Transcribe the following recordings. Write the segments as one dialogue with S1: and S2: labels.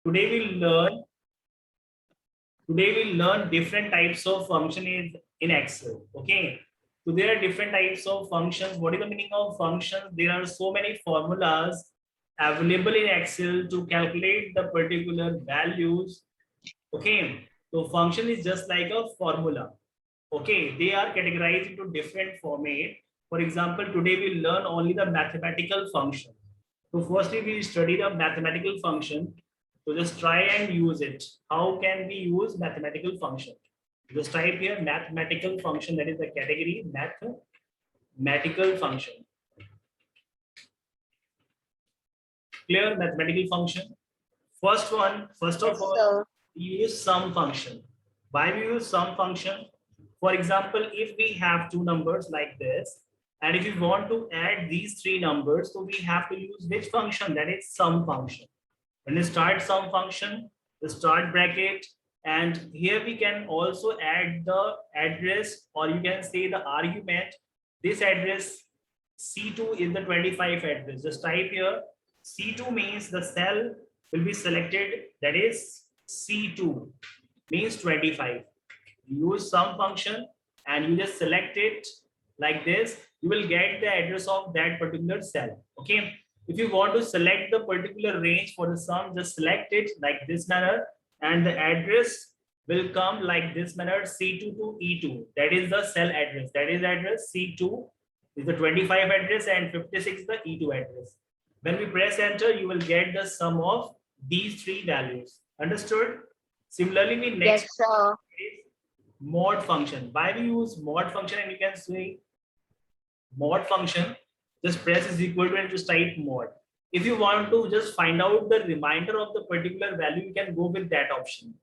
S1: Today we'll learn different types of function in Excel. Okay. So there are different types of functions. What is the meaning of functions? There are so many formulas available in Excel to calculate the particular values. Okay. So function is just like a formula. Okay. They are categorized into different format. For example, today we'll learn only the mathematical function. So firstly, we study the mathematical function. So just try and use it. How can we use mathematical function? Just type here mathematical function, that is the category mathematical function. Clear? Mathematical function. First of all, we use sum function. Why we use sum function? For example, if we have two numbers like this, and if you want to add these three numbers, so we have to use which function? That is sum function. When you start sum function, the start bracket, and here we can also add the address, or you can say the argument. This address C2 is the 25 address. Just type here C2 means the cell will be selected, that is C2 means 25. Use sum function and you just select it like this, you will get the address of that particular cell. Okay. If you want to select the particular range for the sum, just select it like this manner, and the address will come like this manner, C2 to E2. That is the cell address. That is address C2 is the 25 address and 56 is the E2 address. When we press enter, you will get the sum of these three values. Understood? Similarly, we next is mod function. Why we use mod function? And you can say mod function, just press is equal to and just type mod. If you want to just find out the remainder of the particular value, you can go with that option.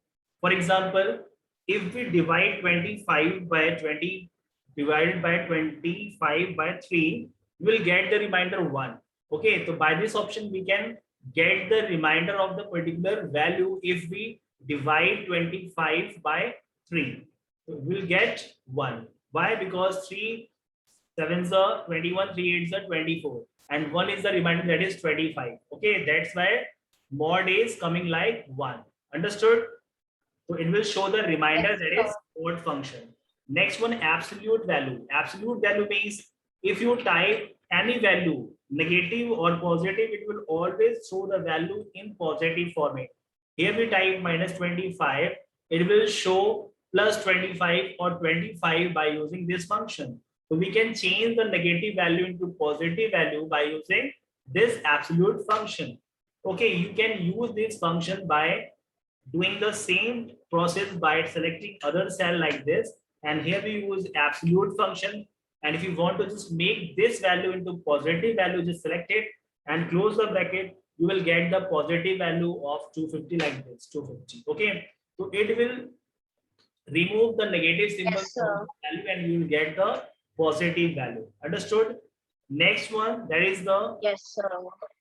S1: For example, if we divide 25 by 20 divided by 25 by 3, we will get the remainder 1. Okay, so by this option, we can get the remainder of the particular value if we divide 25 by 3. So we'll get 1. Why? Because 3 7s are 21, 3 8s are 24, and 1 is the remainder, that is 25. Okay, that's why mod is coming like 1. Understood? So it will show the remainder, that is mod function. Next one, absolute value. Absolute value means if you type any value, negative or positive, it will always show the value in positive format. Here we type minus 25, it will show plus 25 or 25 by using this function. So we can change the negative value into positive value by using this absolute function. Okay, you can use this function by doing the same process by selecting other cell like this. And here we use absolute function. And if you want to just make this value into positive value, just select it and close the bracket. You will get the positive value of 250 like this, 250. Okay, so it will remove the negative symbol from the value and you will get the positive value. Understood? Next one, that is the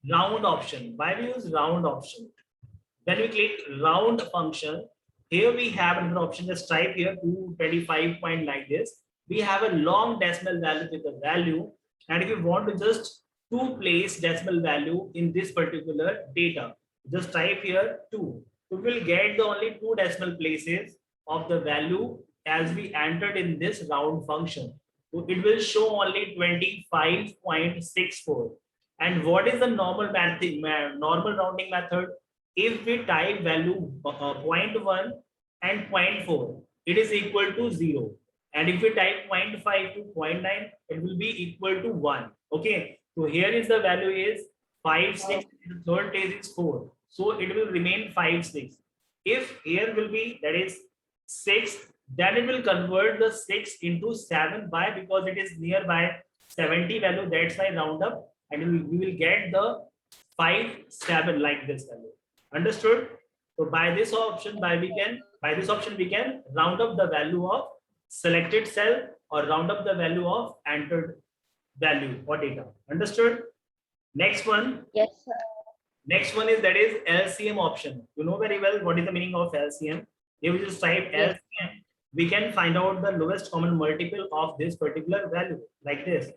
S1: round option. Why we use round option? When we click round function, here we have another option. Just type here 225 point like this. We have a long decimal value with the value, and if you want to just place decimal value in this particular data, just type here 2. So we will get the only 2 decimal places of the value as we entered in this round function. So it will show only 25.64. And what is the normal rounding method? If we type value 0.1 and 0.4, it is equal to 0. And if we type 0.5 to 0.9, it will be equal to 1. Okay. So here is the value is 5, 6. The third case is 4. So it will remain 5, 6. If here will be, that is 6, then it will convert the 6 into 7 by, because it is nearby 70 value, that's why round up, and we will get the 5, 7 like this value. Understood? So by this option, we can round up the value of selected cell or round up the value of entered value or data. Understood? Next one.
S2: Yes, sir.
S1: Next one is, that is LCM option. You know very well what is the meaning of LCM. If we just type LCM, we can find out the lowest common multiple of this particular value like this.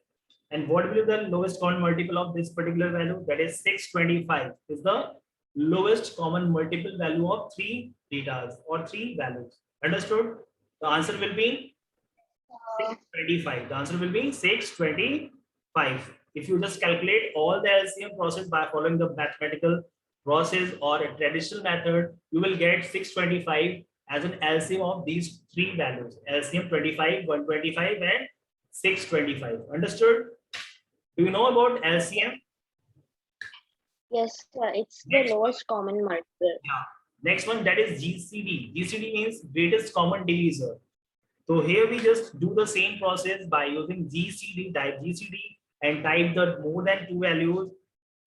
S1: And what will be the lowest common multiple of this particular value? That is 625 is the lowest common multiple value of three data or three values. Understood? The answer will be 625. The answer will be 625. If you just calculate all the LCM process by following the mathematical process or a traditional method, you will get 625 as an LCM of these three values. LCM 25, 125 and 625. Understood? Do you know about LCM?
S2: Yes, sir. It's the lowest common multiple.
S1: Yeah. Next one, that is GCD. GCD means greatest common divisor. So here we just do the same process by using GCD, type GCD and type the more than two values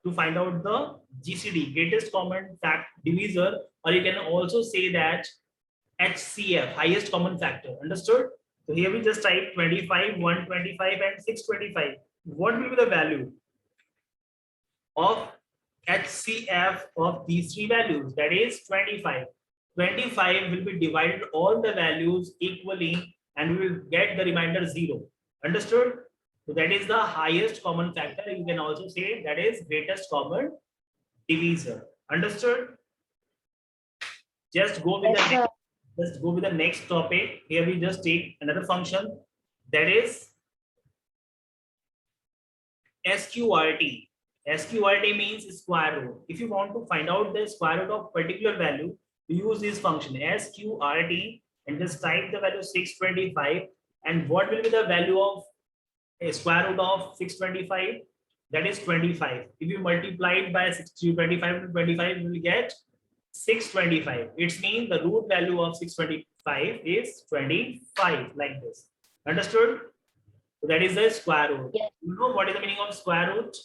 S1: to find out the GCD, greatest common divisor, or you can also say that HCF, highest common factor. Understood? So here we just type 25, 125 and 625. What will be the value of HCF of these three values? That is 25. 25 will be divided all the values equally and we will get the remainder 0. Understood? So that is the highest common factor. You can also say that is greatest common divisor. Understood? Just go with the next, just go with the next topic. Here we just take another function, that is SQRT. SQRT means square root. If you want to find out the square root of particular value, you use this function SQRT and just type the value 625. And what will be the value of a square root of 625? That is 25. If you multiply it by 625 to 25, you will get 625. It means the root value of 625 is 25, like this. Understood? So that is the square root.
S2: Yes.
S1: You know what is the meaning of square root?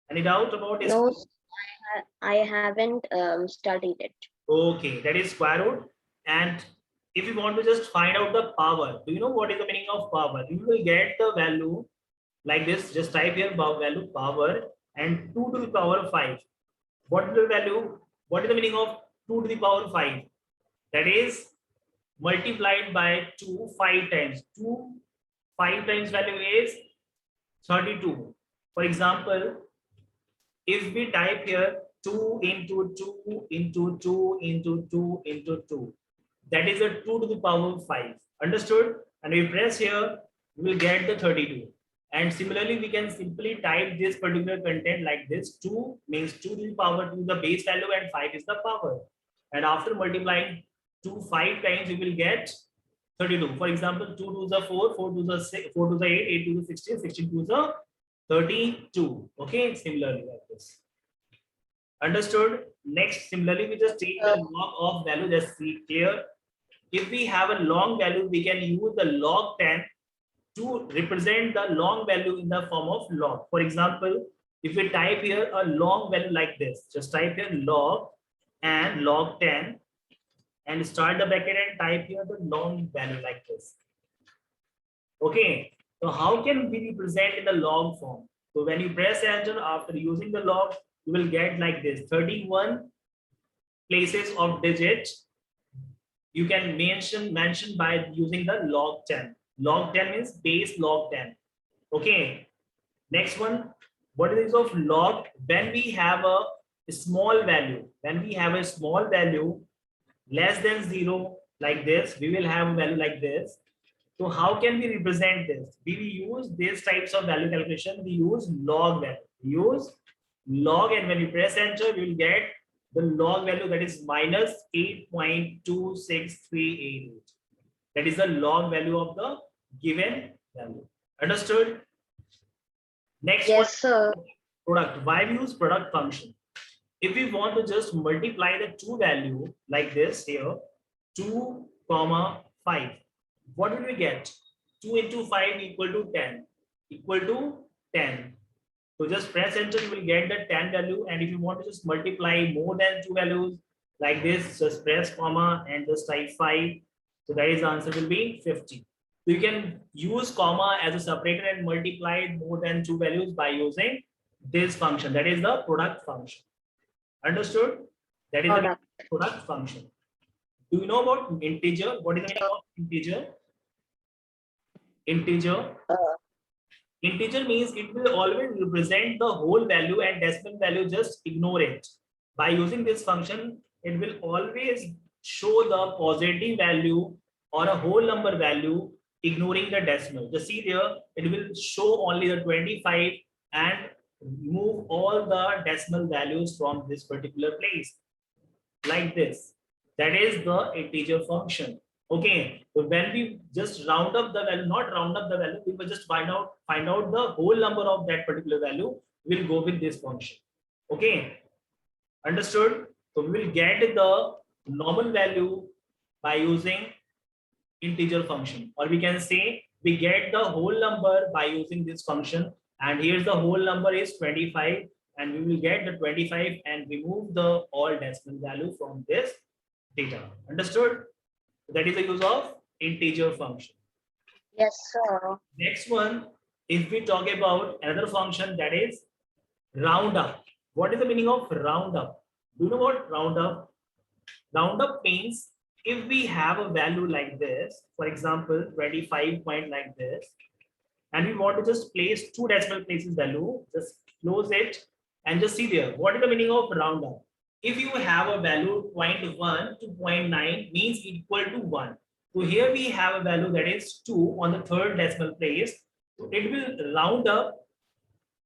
S1: Any doubt about it?
S2: No, I haven't studied it.
S1: Okay, that is square root. And if you want to just find out the power, do you know what is the meaning of power? You will get the value like this. Just type here value power and 2 to the power 5. What is the value? What is the meaning of 2 to the power 5? That is multiplied by 2 5 times. 2 5 times value is 32. For example, if we type here 2 into 2 into 2 into 2 into 2, that is a 2 to the power 5. Understood? And we press here, we will get the 32. And similarly, we can simply type this particular content like this. 2 means 2 to the power 2 the base value and 5 is the power. And after multiplying 2 5 times, you will get 32. For example, 2 to the 4, 4 to the 6, 4 to the 8, 8 to the 16, 16 to the 32. Okay, similarly like this. Understood? Next, similarly, we just take the log of value. Just see here. If we have a long value, we can use the log 10 to represent the long value in the form of log. For example, if we type here a long value like this, just type here log and log 10 and start the bracket and type here the long value like this. Okay, so how can we represent in the log form? So when you press enter after using the log, you will get like this 31 places of digits. You can mention by using the log 10. Log 10 means base log 10. Okay. Next one, what is of log? When we have a small value, less than 0 like this, we will have a value like this. So how can we represent this? We will use these types of value calculation. We use log value. We use log, and when you press enter, we will get the log value, that is minus 8.26388. That is the log value of the given value. Understood? Next one,
S2: yes, sir.
S1: Product. Why we use product function? If we want to just multiply the two value like this here, 2, 5. What will we get? 2 into 5 equal to 10. Equal to 10. So just press enter, you will get the 10 value. And if you want to just multiply more than two values like this, just press comma and just type 5. So that is the answer will be 50. So you can use comma as a separator and multiply more than two values by using this function. That is the product function. Understood? That is the product function. Do you know about integer? What is the meaning of integer? Integer. Integer means it will always represent the whole value, and decimal value just ignore it. By using this function, it will always show the positive value or a whole number value ignoring the decimal. Just see there, it will show only the 25 and remove all the decimal values from this particular place, like this. That is the integer function. Okay, so when we just round up the value, not round up the value, we will just find out the whole number of that particular value. We'll go with this function. Okay, understood? So we will get the normal value by using integer function, or we can say we get the whole number by using this function. And here's the whole number is 25, and we will get the 25 and remove the all decimal value from this data. Understood? That is the use of integer function.
S2: Yes, sir.
S1: Next one, if we talk about another function, that is round up. What is the meaning of round up? Do you know what round up? Round up means if we have a value like this, for example, 25 point like this, and we want to just place two decimal places value, just close it and just see there. What is the meaning of round up? If you have a value 0.1 to 0.9 means equal to 1. So here we have a value that is 2 on the third decimal place. So it will round up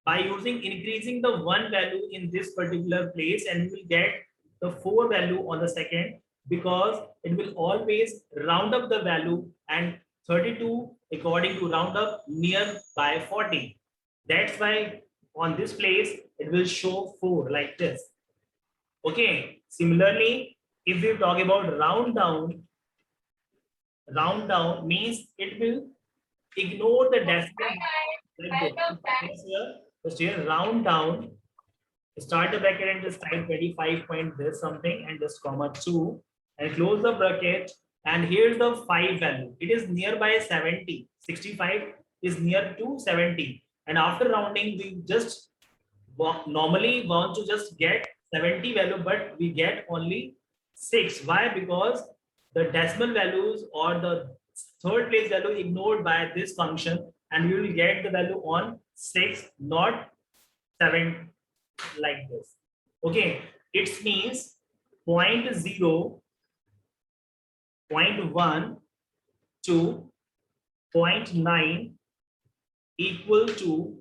S1: by increasing the 1 value in this particular place, and we will get the 4 value on the second, because it will always round up the value, and 32 according to round up near by 40. That's why on this place it will show 4 like this. Okay, similarly, if we talk about round down means it will ignore the decimal like this. Just here round down, start the bracket and just type 25 point this something and just comma 2 and close the bracket. And here's the 5 value. It is nearby 70. 65 is near to 70. And after rounding, we just normally want to just get 70 value, but we get only 6. Why? Because the decimal values or the third place value ignored by this function, and we will get the value on 6, not 7 like this. Okay, it means 0.0, 0.1 to 0.9 equal to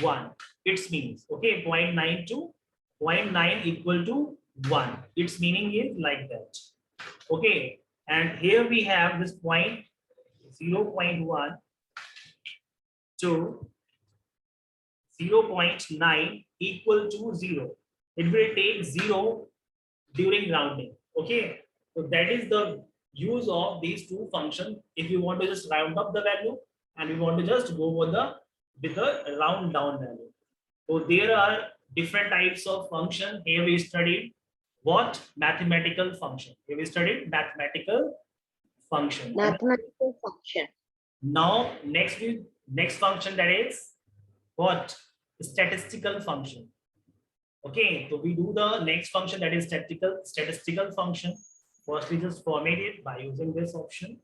S1: 1. It means, okay, 0.9 to 0.9 equal to 1. Its meaning is like that. Okay, and here we have this point 0.1 to 0.9 equal to 0. It will take 0 during rounding. Okay, so that is the use of these two functions. If you want to just round up the value and we want to just go with the round down value. So there are different types of function. Here we studied what? Mathematical function. Here we studied mathematical function.
S2: Mathematical function.
S1: Now next function, that is what? Statistical function. Okay, so we do the next function, that is statistical function. Firstly, just format it by using this option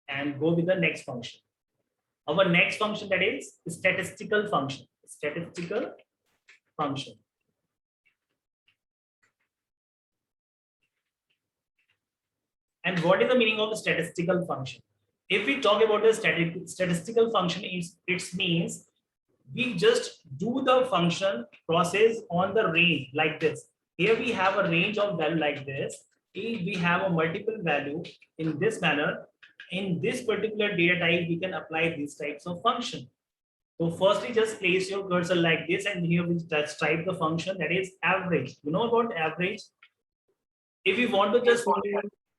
S1: and go with the next function. Our next function, that is statistical function. Statistical function. And what is the meaning of the statistical function? If we talk about the statistical function, it means we just do the function process on the range like this. Here we have a range of value like this. If we have a multiple value in this manner, in this particular data type, we can apply these types of function. So firstly, just place your cursor like this, and here we just type the function, that is average. You know about average? If we want to just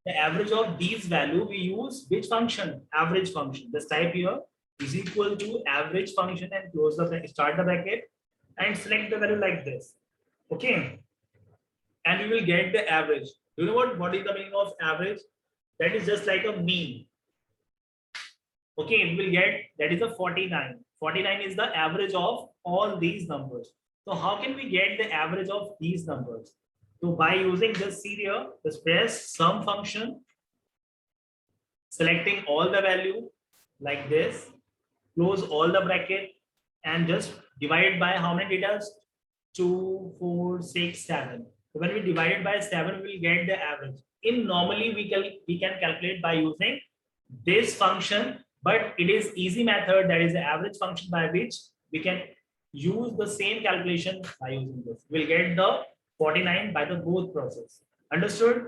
S1: the average of these value, we use which function? Average function. Just type here is equal to average function and close the bracket, start the bracket and select the value like this. Okay, and we will get the average. Do you know what is the meaning of average? That is just like a mean. Okay, we will get, that is a 49. 49 is the average of all these numbers. So how can we get the average of these numbers? So by using, just see here, just press sum function, selecting all the value like this, close all the bracket and just divided by how many data? 2, 4, 6, 7. So when we divide it by 7, we will get the average. In normally we can calculate by using this function, but it is easy method, that is the average function, by which we can use the same calculation by using this. We'll get the 49 by the both process. Understood?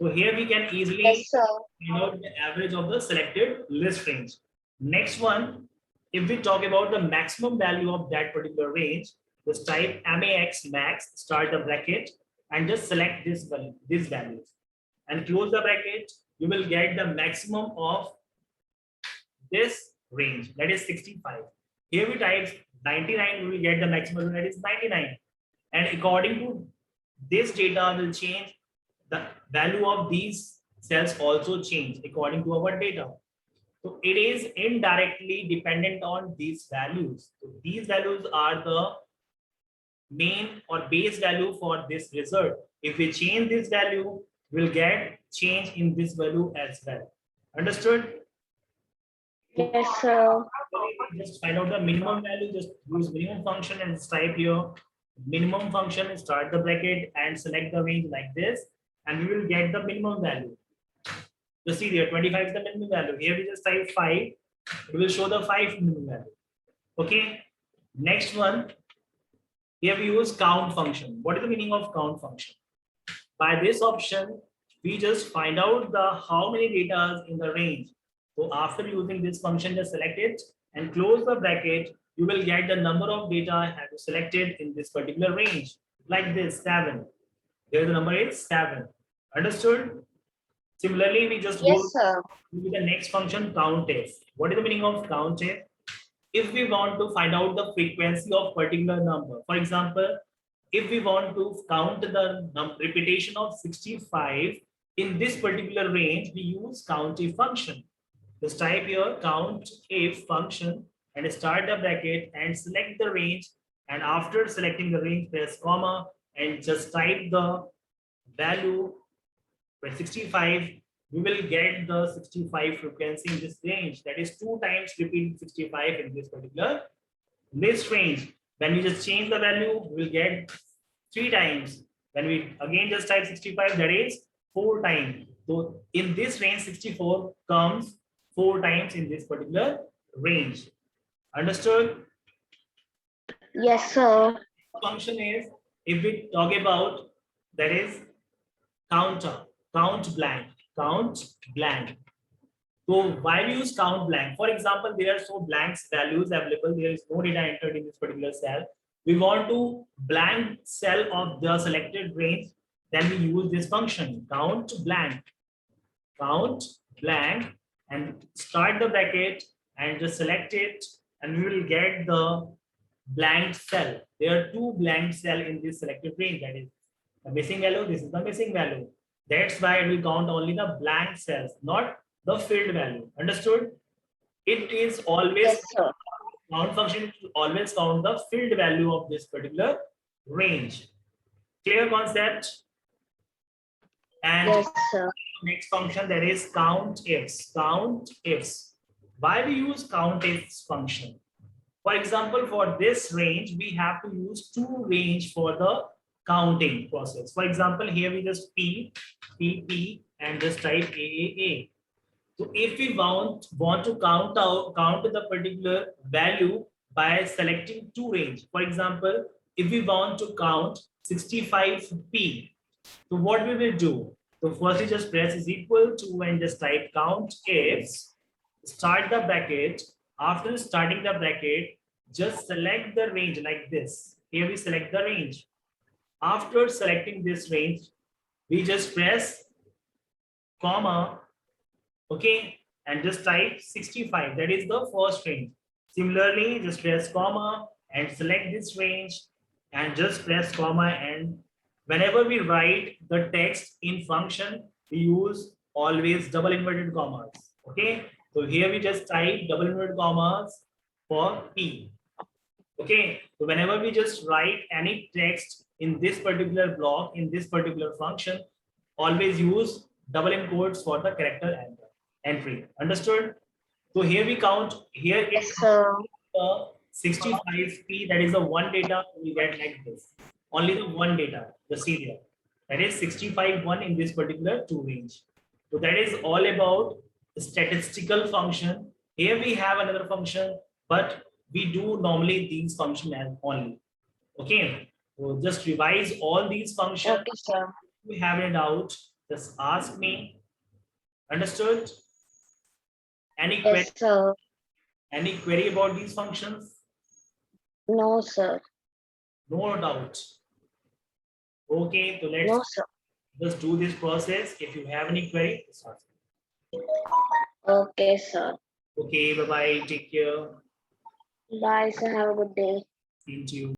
S1: So here we can easily
S2: Yes, sir.
S1: find out the average of the selected list range. Next one, if we talk about the maximum value of that particular range, just type max max, start the bracket, and just select this value, these values, and close the bracket. You will get the maximum of this range, that is 65. Here we type 99, we will get the maximum, that is 99. And according to this data will change, the value of these cells also change according to our data. So it is indirectly dependent on these values. So these values are the main or base value for this result. If we change this value, we'll get change in this value as well. Understood?
S2: Yes, sir.
S1: Just find out the minimum value, just use minimum function and type here minimum function, start the bracket and select the range like this, and we will get the minimum value. You see there 25 is the minimum value. Here we just type 5, it will show the 5 minimum value. Okay, next one, here we use count function. What is the meaning of count function? By this option, we just find out the how many data in the range. So after using this function, just select it and close the bracket. You will get the number of data I have selected in this particular range, like this 7. Here the number is 7. Understood? Similarly, we just
S2: Yes,
S1: go
S2: sir.
S1: to the next function, countif. What is the meaning of countif? If we want to find out the frequency of particular number, for example, if we want to count the repetition of 65 in this particular range, we use countif function. Just type here count if function and start the bracket and select the range, and after selecting the range, press comma and just type the value for 65. We will get the 65 frequency in this range, that is 2 times repeat 65 in this particular list range. When we just change the value, we will get 3 times. When we again just type 65, that is 4 times. So in this range, 64 comes 4 times in this particular range. Understood?
S2: Yes, sir.
S1: Function is, if we talk about, that is counter, count blank. So why we use count blank? For example, there are so blanks values available. There is no data entered in this particular cell. We want to blank cell of the selected range. Then we use this function count blank, and start the bracket and just select it, and we will get the blank cell. There are 2 blank cell in this selected range. That is the missing value. This is the missing value. That's why it will count only the blank cells, not the filled value. Understood? It is always,
S2: Yes, sir.
S1: count function will always count the filled value of this particular range. Clear concept? And
S2: Yes, sir.
S1: next function, that is count ifs. Why we use count ifs function? For example, for this range, we have to use 2 range for the counting process. For example, here we just P, and just type A. So if we want to count the particular value by selecting 2 range. For example, if we want to count 65P, so what we will do? So first, you just press is equal to and just type count ifs, start the bracket. After starting the bracket, just select the range like this. Here we select the range. After selecting this range, we just press comma, okay, and just type 65. That is the first range. Similarly, just press comma and select this range and just press comma, and whenever we write the text in function, we use always double inverted commas. Okay, so here we just type double inverted commas for P. Okay, so whenever we just write any text in this particular block, in this particular function, always use double in quotes for the character entry. Understood? So here we count, here it's
S2: Yes, sir.
S1: 65p, that is the one data we get like this. Only the one data, the serial. That is 65 1 in this particular two range. So that is all about the statistical function. Here we have another function, but we do normally these function as only. Okay. So just revise all these functions.
S2: Okay, sir.
S1: If you have any doubt, just ask me. Understood? Any query?
S2: Yes, sir.
S1: Any query about these functions?
S2: No, sir.
S1: No doubt. Okay, so let's
S2: No, sir.
S1: just do this process. If you have any query, just ask me.
S2: Okay, sir.
S1: Okay, bye bye. Take care.
S2: Bye, sir. Have a good day.
S1: See you.